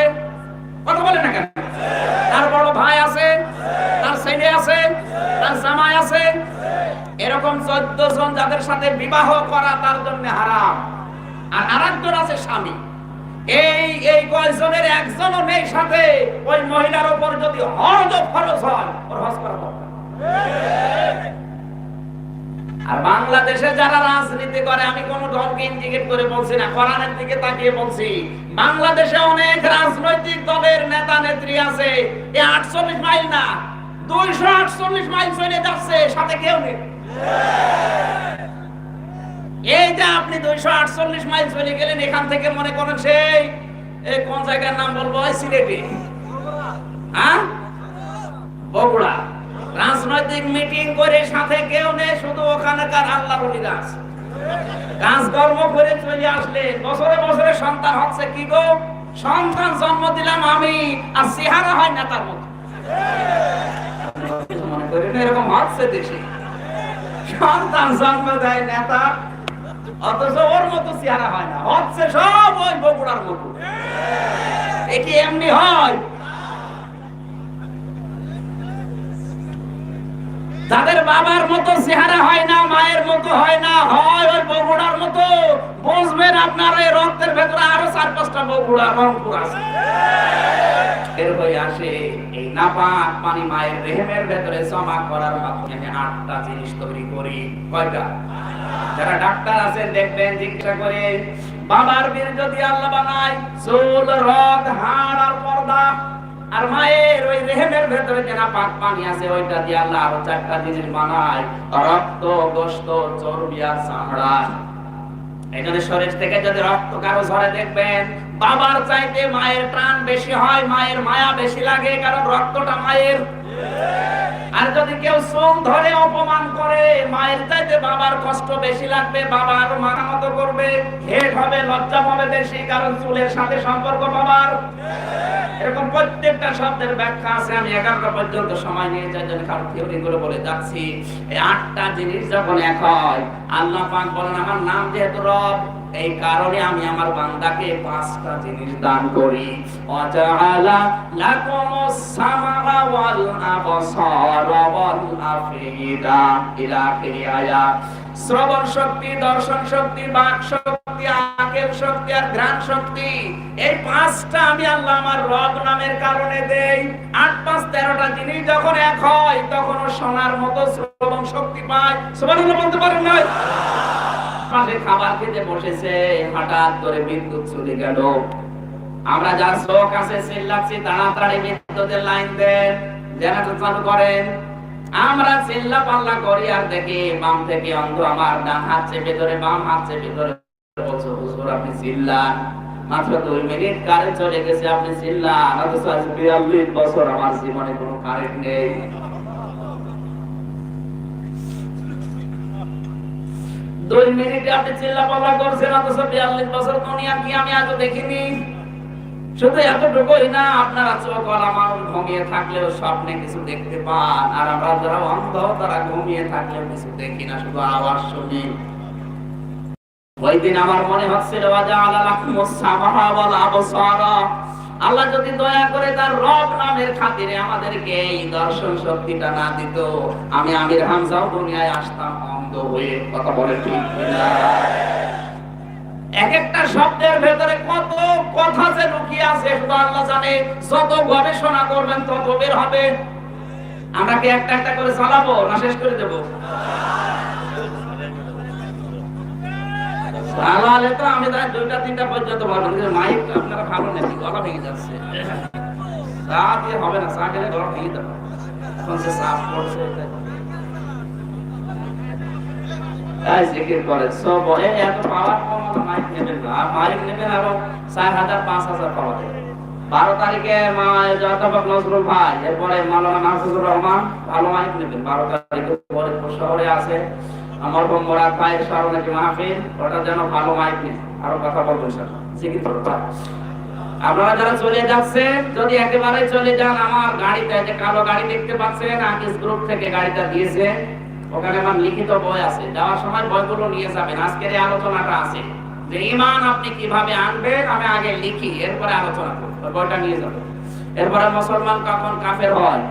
কথা বলে না কেন? তার বড় ভাই আছে, তার ছেলে আছে, তার জামাই আছে, এরকম 14 জন যাদের সাথে বিবাহ করা তার জন্য হারাম। আর আরেকজন আছে স্বামী। এই কয়জনের একজনও নেই সাথে, ওই মহিলার উপর যদি হজ ফরজ হয়, ওর হজ করা দরকার। আর বাংলাদেশে যারা রাজনীতি করে, আমি কোন দলকে ইন্ডিকেট করে বলছি না, কোরআনের দিকে তাকিয়ে বলছি, বাংলাদেশে অনেক রাজনৈতিক দলের নেতা নেত্রী আছে, এই 48 মাইল না 248 মাইল চলে যাচ্ছে, সাথে কেউ নেই। এই যে আপনি 248 মাইল চলে গেলেন, এখান থেকে মনে করেন সেই কোন জায়গার নাম বলবো, সিলেটে, হ্যাঁ বগুড়া, রাজনৈতিক মিটিং করে সাথে কেউ নেই, শুধু ওখানকার আল্লাহর ওলিরা আছে। কাজকর্ম করে চলে আসলে বছরে বছরে সন্তান হচ্ছে, কি গো সন্তান জন্ম দিলাম আমি, আর চেহারা হয় নেতার মতো। মনে করেন এরকম হচ্ছে দেশে, সন্তান জন্ম দেয় নেতা, অথচ ওর মতো চেহারা হয় না, হচ্ছে সব ওই বগুড়ার মতো। এটি এমনি হয়? তাদের বাবার মতো চেহারা হয় না, মায়ের মতো হয় না, হয় ওই বগুড়ার মতো। বুঝবেন আপনার এই রক্তের ভেতরে আরো 4-5টা বগুড়া রংপুর আছে। এর হয়ে আসে এই নাপাক পানি মায়ের রেহেমের ভেতরে জমা করার মাধ্যমে 8টা জিনিস তৈরি করি। কয়টা? যারা ডাক্তার আছেন দেখবেন, জিজ্ঞাসা করে বাবার বীর্য দিয়ে আল্লাহ বানায় চুল, রগ, হাড় আর পর্দা। আর মায়ের ওই রেহেমের ভেতরে যে নাপাক পানি আছে ওইটা দিয়ে আল্লাহ আরো 4টা জিনিস বানায়, রক্ত, গোশত, চর্বি আর চামড়া। এখানে শরীর থেকে যদি রক্ত কারো ঝরে দেখবেন, বাবার চাইতে মায়ের টান বেশি হয়, মায়ের মায়া বেশি লাগে, কারণ রক্তটা মায়ের। আর যদি কেউ চুল ধরে অপমান করে, মায়ের চাইতে বাবার কষ্ট বেশি লাগবে, বাবার মানামত করবে, হেড হবে, লজ্জা হবে বেশি, কারণ চুলের সাথে সম্পর্ক বাবার। এরকম প্রত্যেকটা শব্দের ব্যাখ্যা আছে। আমি 11টা পর্যন্ত সময় নিয়ে যাই জন্য কারো থিওরি করে বলে যাচ্ছি। এই 8টা জিনিস যখন এক হয়, আল্লাহ পাক বলেন আমার নাম যেহেতু রব, এই কারণে আমি আমার বান্দাকে 5টা জিনিস দান করি। ওয়াজাআলা লাকুমুস সামাআ ওয়াল আবসারা ওয়াল আফিদা ইলা আখির আয়াত। শ্রবণ শক্তি, দর্শন শক্তি, বাক শক্তি, আকেল শক্তি আর ঘ্রাণ শক্তি, এই 5টা আমি আল্লাহ আমার রব নামের কারণে দেই। 8, 5, 13টা জিনিস যখন এক হয়, তখন সোনার মতো শ্রবণ শক্তি পায়। সুবহানাল্লাহ বলতে পারেন না? পাশে খাবার খেতে বসেছে, হঠাৎ করে বিদ্যুৎ চলে গেল। আমরা যার চোখ আছে চিল্লাচ্ছি, তাড়াতাড়ি বিদ্যুতের লাইন দেন, জেনারেটর চালু করেন। আমরা চিল্লা পাল্লা করি আর দেখি বাম থেকে অন্ধ আমার ডান হাত চেপে ধরে, বাম হাত চেপে ধরে বলছে হুজুর আপনি চিল্লান, মাত্র 2 মিনিট কারেন্ট চলে গেছে, আপনি চিল্লান। অথচ আজ 42 বছর আমার জীবনে কোনো কারেন্ট নেই। 2 মিনিটে আপনি চিল্লা পাল্লা করছেন, অথচ 42 বছর দুনিয়া কি আমি আজও দেখিনি। শুধু এতটুকুই না, আপনারা চোখওয়ালা মানুষ ঘুমিয়ে থাকলেও স্বপ্নে কিছু দেখতে পান, আর আমরা যারা অন্ধ তারা ঘুমিয়ে থাকলেও কিছু দেখি না, শুধু আওয়াজ শুনি। ওই দিন আমার মনে হচ্ছিল ওয়াজাআলা লাকুমুস সামাআ ওয়াল আবসারা, আল্লাহ যদি দয়া করে তার রব নামের খাতিরে আমাদেরকে এই দর্শন শক্তিটা না দিত, আমি আমির হামজাও দুনিয়ায় আসতাম অন্ধ হয়ে। কথা বলে ঠিক কিনা? এক একটা শব্দের ভেতরে কত কথা যে লুকিয়ে আছে শুধু আল্লাহ জানে। যত গবেষণা করবেন তত বের হবে। আমরা কি একটা একটা করে চালাবো না শেষ করে দেব? চালালে তো আমি তাই 2টা 3টা পর্যন্ত বলবো। মাইক আপনারা ভালো নাকি? গলা ভেঙে যাচ্ছে। চা দিয়ে হবে না, চা খেলে গলা ভেঙে যাবে। এখন সে সাফ করছে জিকির করে সব এত পাওয়ার কম মাইক নেবেন না, মাইক নেবেন আরো 4000 5000 পাওয়া যাবে। 12 তারিখে জয়তাবাক নজরুল ভাই, এরপরে মাওলানা মাহফুজুর রহমান, ভালো মাইক নেবেন। 12 তারিখে পরে শহরে আছে আমার বড় ভাইয়ের স্মরণে মাহফিল, ওটা যেন ভালো মাইক নেই, আরো কথা বলবেন স্যার জিকির করতে। আপনারা যারা চলে যাচ্ছেন, যদি একেবারে চলে যান, আমার গাড়িতে যে কালো গাড়ি দেখতে পাচ্ছেন, আকিস গ্রুপ থেকে গাড়িটা দিয়েছে, ওখানে আমার লিখিত বই আছে, যাওয়ার সময় বইগুলো নিয়ে যাবেন। আজকের এই আলোচনাটা আছে যে ঈমান আপনি কিভাবে আনবেন, আমি আগে লিখি, এরপরে আলোচনা করব। বইটা নিয়ে যাবেন। এরপরে মুসলমান কখন কাফের হয়,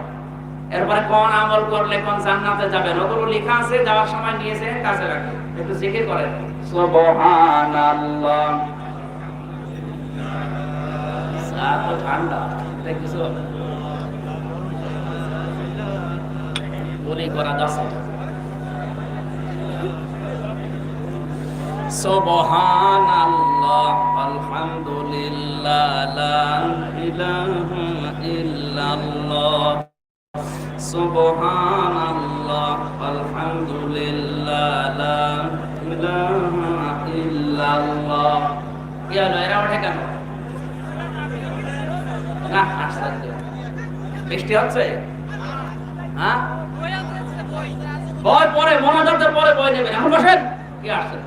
এরপরে কোন আমল করলে কোন জান্নাতে যাবেন, ওগুলো লেখা আছে, যাওয়ার সময় নিয়েছে, কাছে রাখবেন। একটু জিকির করেন সুবহানাল্লাহ। সাত ঠান্ডা দেখছো, বলি করা যাচ্ছে। সুবহানাল্লাহ আলহামদুলিল্লাহ লা ইলাহা ইল্লাল্লাহ। সুবহানাল্লাহ আলহামদুলিল্লাহ লা ইলাহা ইল্লাল্লাহ। কি হলো, এরা ওঠে কেন? না আশ্চর্য, বৃষ্টি হচ্ছে। হ্যাঁ বই পরে মনোযোগের পরে বই নেবেন, এখন বসেন। কি আসছে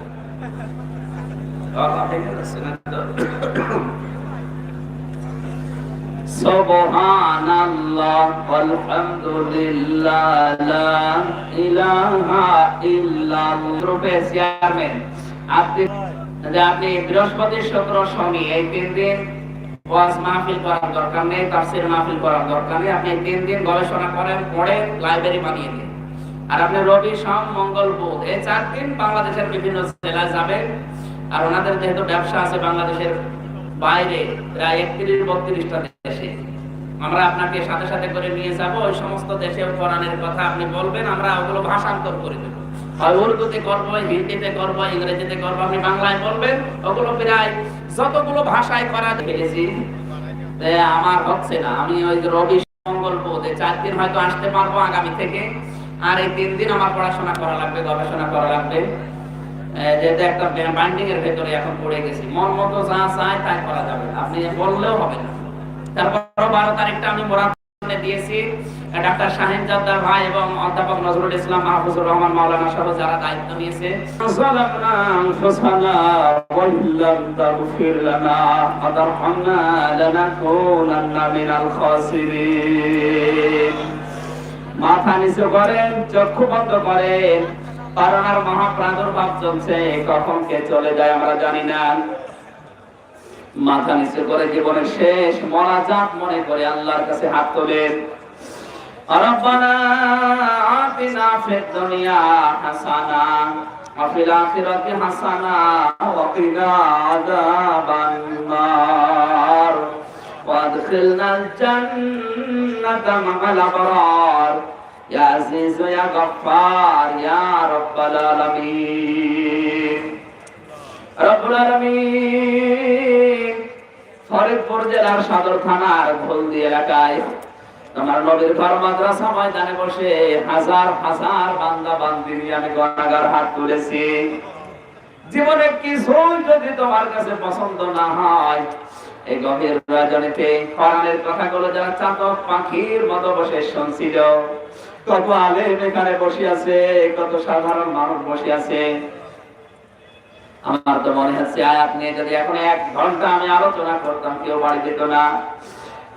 সুবহানাল্লাহ আলহামদুলিল্লাহ লা ইলাহা ইল্লাল্লাহ। গ্রুপে চেয়ারম্যান আপনি বৃহস্পতি শুক্র শনি এই 3 দিন ওয়াজ মাহফিল করার দরকার নেই, তাফসীর মাহফিল করার দরকার নেই। আপনি 3 দিন গবেষণা করেন, পড়েন, লাইব্রেরি বানিয়ে দিন। আর আপনি রবি সোম মঙ্গল বুধ এই 4 দিন বাংলাদেশের বিভিন্ন জেলায় যাবেন। আর ওনাদের যেহেতু ব্যবসা আছে বাংলাদেশের বাইরে প্রায় 31-32টা দেশে, আমরা আপনাকে সাথে সাথে করে নিয়ে যাব। ওই সমস্ত দেশে কোরআনের কথা আপনি বলবেন, আমরা ওগুলো ভাষান্তর করে দেব। হয় উর্দুতে করবো, হিন্দিতে করবো, ইংরেজিতে করবো, আপনি বাংলায় বলবেন। ওগুলো প্রায় যতগুলো ভাষায় করা দেখেছি, আমার হচ্ছে না। আমি ওই রবি মঙ্গল বুধ 4 দিন হয়তো আসতে পারবো আগামী থেকে। আর এই 3 দিন আমার পড়াশোনা করা লাগবে, গবেষণা করা লাগবে। যেটা একটা বাইন্ডিং এর ভেতরে এখন পড়ে গেছি, মন মতো যা চায় তাই করা যাবে, আপনি বললেও হবে না। তারপর 12 তারিখটা আমি মোরাদে দিয়েছি ডাক্তার শাহিন জাদ্দার ভাই এবং অধ্যাপক নজরুল ইসলাম মাহফুজুর রহমান মাওলানা সহ যারা দায়িত্ব নিয়েছে। সালামনা আনফুসানা ওয়া ইল্লাম তাগফির লানা ওয়া তারহামনা লানাকুনান্না মিনাল খাসিরিন। মাথা নিচু করেন, চক্ষু বন্ধ করেন। করোনার মহাপ্রাদুর্ভাব চলছে, কখন কে চলে যায় আমরা জানি না। মাথা নিচু করে জীবনের শেষ মোনাজাত মনে করে আল্লাহর কাছে হাত তোলেন। রব্বানা আতিনা ফিদ দুনিয়া হাসানা ওয়া ফিল আখিরাতি হাসানা ওয়া কিনা আযাবান নার ওয়া আদখিলনাল জান্নাতা মা'আল আবরার ইয়া আজিজ ইয়া গফফার ইয়া রাব্বাল আলামিন। রব্বুল আলামিন, ফরিদপুর জেলার সদর থানার ভলদি এলাকায় তোমার নবীর ঘর মাদ্রাসা ময়দানে বসে হাজার হাজার বান্দা বান্দি নিয়ে আমি গুনাহগার হাত তুলেছি। জীবনে কিছু যদি তোমার কাছে পছন্দ না হয়, এই গভীর রজনীতে কোরআনের কথাগুলো যারা চাতক পাখির মতো বসে শুনছিল, কত আলেম এখানে বসে আছে, কত সাধারণ মানুষ বসে আছে। আমার তো মনে হচ্ছে আয়াত নিয়ে যদি এখন 1 ঘন্টা আমি আলোচনা করতাম, কেউ বাড়ি যেত না।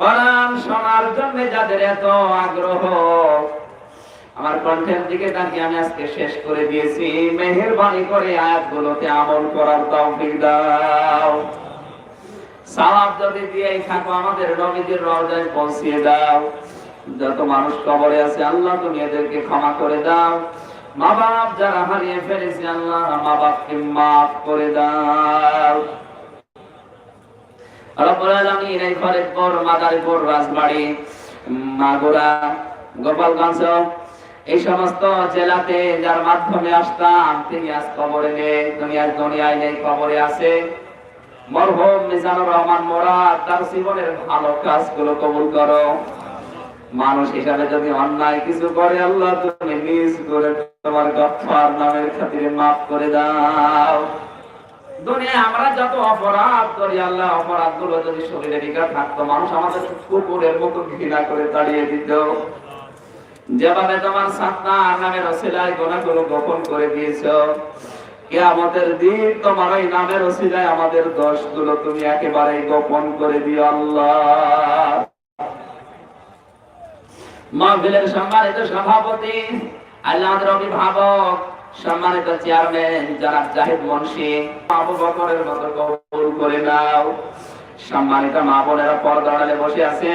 কোরআন শোনার জন্য যাদের এত আগ্রহ, আমার কণ্ঠের দিকে তাকিয়ে আমি আজকে শেষ করে দিয়েছি। মেহেরবানি করে আয়াতগুলোতে আমল করার তৌফিক দাও। সওয়াব যদি দিয়েই থাকো, আমাদের নবীজির রওজায় পৌঁছিয়ে দাও। যত মানুষ কবরে আছে আল্লাহ তুমি এদেরকে ক্ষমা করে দাও। মা বাপ যারা হারিয়ে ফেলেছে আল্লাহ মা বাপকে মাফ করে দাও। রব্বুল আলামিন, এই ফরিদপুর, মাদারীপুর, রাজবাড়ী, মাগুরা, গোপালগঞ্জ এই সমস্ত জেলাতে যার মাধ্যমে আসতাম, তিনি আজ কবরে নেই, দুনিয়ায় নেই, কবরে আছে। মরহুম মিজানুর রহমান মোরাদ, তার জীবনের ভালো কাজগুলো কবুল করো। মানুষ হিসাবে যদি অন্যায় কিছু করে আল্লাহ তুমি নিজ করে তোমার গফফার নামের খাতিরে মাফ করে দাও। দুনিয়ায় আমরা যত অপরাধ করি আল্লাহ, অপরাধগুলো যদি শরীরে লেগে থাকতো, মানুষ আমাদের কুকুরের মতো ঘৃণা করে তাড়িয়ে দিত। যেভাবে তোমার সাত্তার নামের ওসিলায় গুনাহগুলো গোপন করে দিয়েছো, কিয়ামতের দিন তোমার এই নামের ওসিলায় আমাদের দোষগুলো তুমি একেবারে গোপন করে দিও আল্লাহ। মাহফিলের সম্মানিত সভাপতি, আল্লাহর অভিভাবক, সম্মানিত চেয়ারম্যান জনাব জাহিদ মুন্সি, আবু বকরের মতো কবুল করে নাও। সম্মানিত মা বোনেরা পর্দার আড়ালে বসে আছে,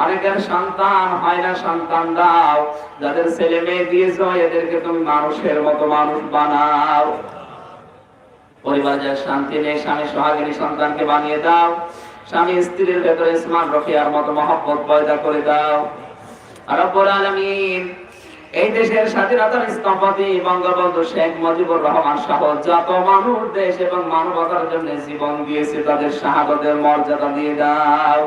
অনেকের সন্তান হয় না, সন্তান দাও। যাদের ছেলে মেয়ে দিয়েছো এদেরকে তুমি মানুষের মতো মানুষ বানাও। পরিবারে শান্তি নেই, স্বামী সোহাগিনী সন্তানকে বানিয়ে দাও। স্বামী স্ত্রীর ভেতরে ইসমান রফিয়ার মতো মহব্বত পয়দা করে দাও। রব্বুল আলামিন, এই দেশের স্বাধীনতার স্থপতি বঙ্গবন্ধু শেখ মুজিবুর রহমান সহ যত মানুষ দেশ এবং মানবতার জন্য জীবন দিয়েছে তাদের শাহাদাতের মর্যাদা দিয়ে দাও।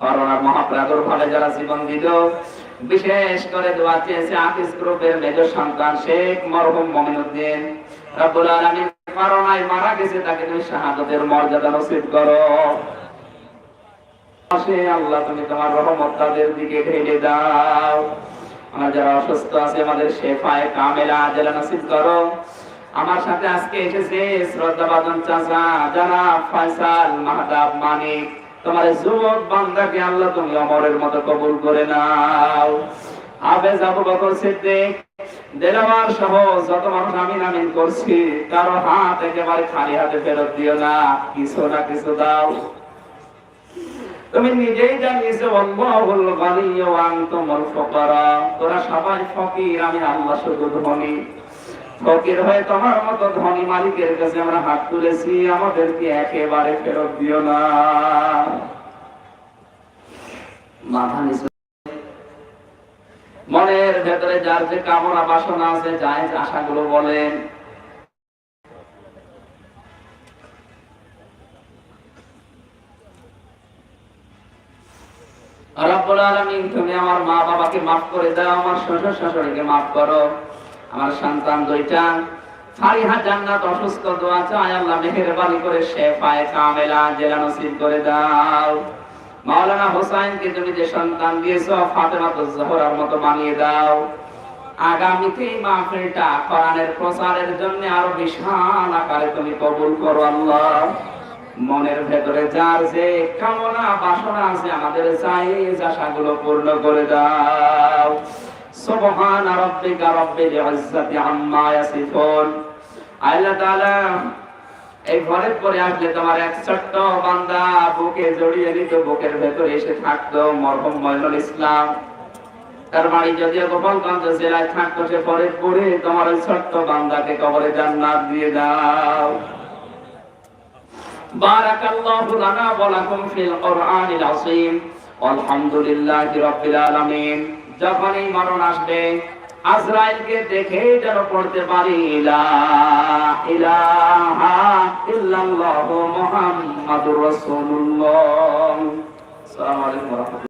করোনার মহাপ্রাদুর্ভাবে যারা জীবন দিল, বিশেষ করে দোয়া চেয়েছে আকিস গ্রুপের মেজর সন্তান শেখ মরহুম মমিনুদ্দিন। রব্বুল আলামিন, করোনায় মারা গেছে, তাকে তুমি শাহাদাতের মর্যাদা নসিব করো। আল্লাহ তুমি তোমার রহমত তাদের দিকে ঢেলে দাও। আমরা যারা অসুস্থ আছে আমাদের শেফায়ে কামেলা আজেলা নসিব করো। আমার সাথে আজকে এসেছে শ্রদ্ধাভাজন চাচা জনাব ফয়সাল মাহতাব মানিক, তোমার যুবক বান্দাকে আল্লাহ তুমি অমরের মতো কবুল করে নাও। হাফেজ আবু বকর সিদ্দিক দেলাওয়ার সহ যত মানুষ আমিন আমিন করছি, কারো হাত একেবারে খালি হাতে ফেরত দিও না, কিছু না কিছু দাও। তুমি নিজেই জানিয়েছো আল্লাহুল গনিয়্যু ওয়া আনতুমুল ফুকারা, তোরা সবাই ফকির, আমি আল্লাহ শুধু ধনী। ফকির হয়ে তোমার মতো ধনী মালিকের কাছে আমরা হাত তুলেছি, আমাদেরকে একেবারে ফেরত দিও না। মাথা নিচু, মনের ভেতরে যার যে কামনা বাসনা আছে, জায়েজ আশাগুলো বলেন। রব্বুল আলামিন, তুমি আমার মা বাবাকে মাফ করে দাও, আমার শ্বশুর শাশুড়িকে মাফ করো, আমার সন্তান দুইটা ফারিহা জান্নাত অসুস্থ দোয়া চায়, আল্লাহ মেহেরবানি করে শেফায়ে কামেলা জেলা নসিব করে দাও। মাওলানা হোসাইনকে তুমি যে সন্তান দিয়েছো, ফাতেমাতুজ জোহরার মতো বানিয়ে দাও। আগামীতে এই মাহফিলটা কোরআনের প্রচারের জন্য আরো বিশাল আকারে তুমি কবুল করো আল্লাহ। মনের ভেতরে যার যে কামনা বাসনা আছে, আমাদের জায়েজ আশাগুলো পূর্ণ করে দাও। সুবহান রাব্বিকা রাব্বিল ইজ্জাতি আম্মা ইয়াসিফুন। আল্লাহ তাআলা, এই ঘরের পরে আসলে তোমার এক ছোট্ট বান্দা বুকে জড়িয়ে নিত, বুকের ভেতরে এসে থাকতো মরহুম মইনুল ইসলাম। তার বাড়ি যদিও গোপালগঞ্জ জেলায় থাকতো, সে ফরিদপুরে, তোমার ওই ছোট্ট বান্দাকে কবরে জান্নাত দিয়ে দাও। বারাকাল্লাহু লানা ওয়া লাকুম ফিল কুরআনিল আযীম। আলহামদুলিল্লাহি রাব্বিল আলামিন। যখনই মরণ আসবে, আজরাইলকে দেখে যেন পড়তে পারি লা ইলাহা ইল্লাল্লাহু মুহাম্মাদুর রাসূলুল্লাহ। আসসালামু আলাইকুম ওয়া রাহমাতুল্লাহ।